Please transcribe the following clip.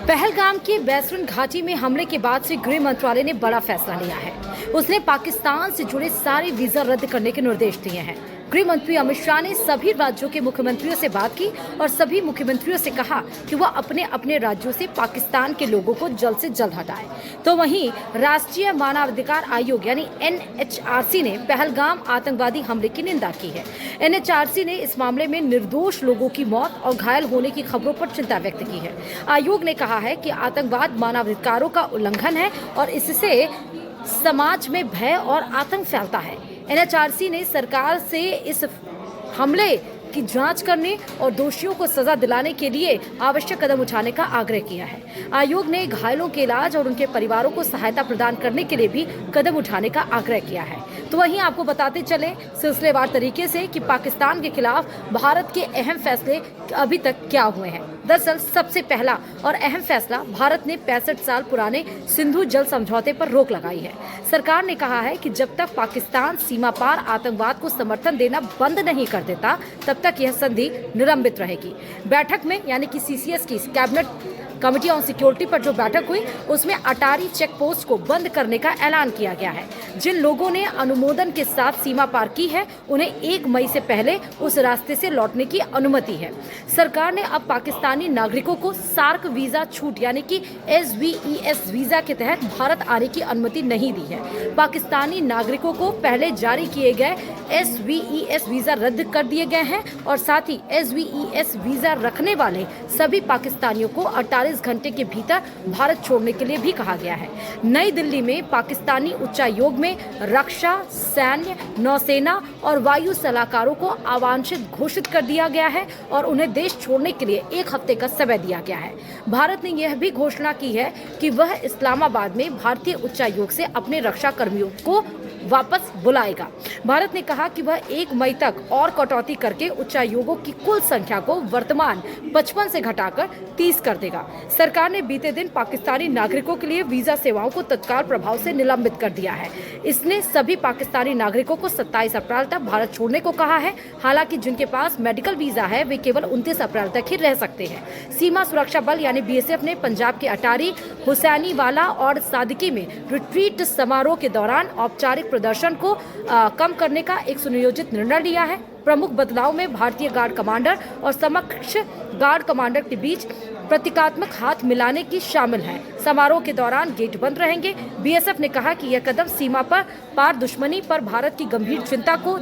पहलगाम की बैसरन घाटी में हमले के बाद से गृह मंत्रालय ने बड़ा फैसला लिया है। उसने पाकिस्तान से जुड़े सारे वीजा रद्द करने के निर्देश दिए हैं। गृह मंत्री अमित शाह ने सभी राज्यों के मुख्यमंत्रियों से बात की और सभी मुख्यमंत्रियों से कहा कि वह अपने अपने राज्यों से पाकिस्तान के लोगों को जल्द से जल्द हटाए। तो वहीं राष्ट्रीय मानवाधिकार आयोग यानी NHRC ने पहलगाम आतंकवादी हमले की निंदा की है। NHRC ने इस मामले में निर्दोष लोगों की मौत और घायल होने की खबरों पर चिंता व्यक्त की है। आयोग ने कहा है कि आतंकवाद मानवाधिकारों का उल्लंघन है और इससे समाज में भय और आतंक फैलता है। NHRC ने सरकार से इस हमले की जांच करने और दोषियों को सजा दिलाने के लिए आवश्यक कदम उठाने का आग्रह किया है। आयोग ने घायलों के इलाज और उनके परिवारों को सहायता प्रदान करने के लिए भी कदम उठाने का आग्रह किया है। तो वहीं आपको बताते चले सिलसिलेवार तरीके से कि पाकिस्तान के खिलाफ भारत के अहम फैसले अभी तक क्या हुए हैं। दरअसल सबसे पहला और अहम फैसला, भारत ने 65 साल पुराने सिंधु जल समझौते पर रोक लगाई है। सरकार ने कहा है कि जब तक पाकिस्तान सीमा पार आतंकवाद को समर्थन देना बंद नहीं कर देता, तब तक यह संधि निलंबित रहेगी। बैठक में यानी कि CCS की कैबिनेट कमेटी ऑन सिक्योरिटी पर जो बैठक हुई, उसमें अटारी चेक पोस्ट को बंद करने का ऐलान किया गया है। जिन लोगों ने अनुमोदन के साथ सीमा पार की है, उन्हें 1 मई से पहले उस रास्ते से लौटने की अनुमति है। सरकार ने अब पाकिस्तानी नागरिकों को सार्क वीजा छूट यानी कि SVES वीजा के तहत भारत आने की अनुमति नहीं दी है। पाकिस्तानी नागरिकों को पहले जारी किए गए SVES वीजा रद्द कर दिए गए हैं और साथ ही SVES वीजा रखने वाले सभी पाकिस्तानियों को 48 घंटे के भीतर भारत छोड़ने के लिए भी कहा गया है। नई दिल्ली में पाकिस्तानी उच्चायोग में रक्षा, सैन्य, नौसेना और वायु सलाहकारों को अवांछित घोषित कर दिया गया है और उन्हें देश छोड़ने के लिए 1 हफ्ते का समय दिया गया है। भारत ने यह भी घोषणा की है कि वह इस्लामाबाद में भारतीय उच्चायोग से अपने रक्षा कर्मियों को वापस बुलाएगा। भारत ने कहा कि वह 1 मई तक और कटौती करके उच्चायोगों की कुल संख्या को वर्तमान 55 से घटाकर 30 कर देगा। सरकार ने बीते दिन पाकिस्तानी नागरिकों के लिए वीजा सेवाओं को तत्काल प्रभाव से निलंबित कर दिया है। इसने सभी पाकिस्तानी नागरिकों को 27 अप्रैल तक भारत छोड़ने को कहा है। हालांकि जिनके पास मेडिकल वीजा है, वे केवल 29 अप्रैल तक ही रह सकते हैं। सीमा सुरक्षा बल यानी BSF ने पंजाब के अटारी, हुसैनीवाला और सादकी में रिट्रीट समारोह के दौरान औपचारिक प्रदर्शन को कम करने का एक सुनियोजित निर्णय लिया है। प्रमुख बदलाव में भारतीय गार्ड कमांडर और समकक्ष गार्ड कमांडर के बीच प्रतीकात्मक हाथ मिलाने की शामिल है। समारोह के दौरान गेट बंद रहेंगे। BSF ने कहा कि यह कदम सीमा पर पार दुश्मनी पर भारत की गंभीर चिंता को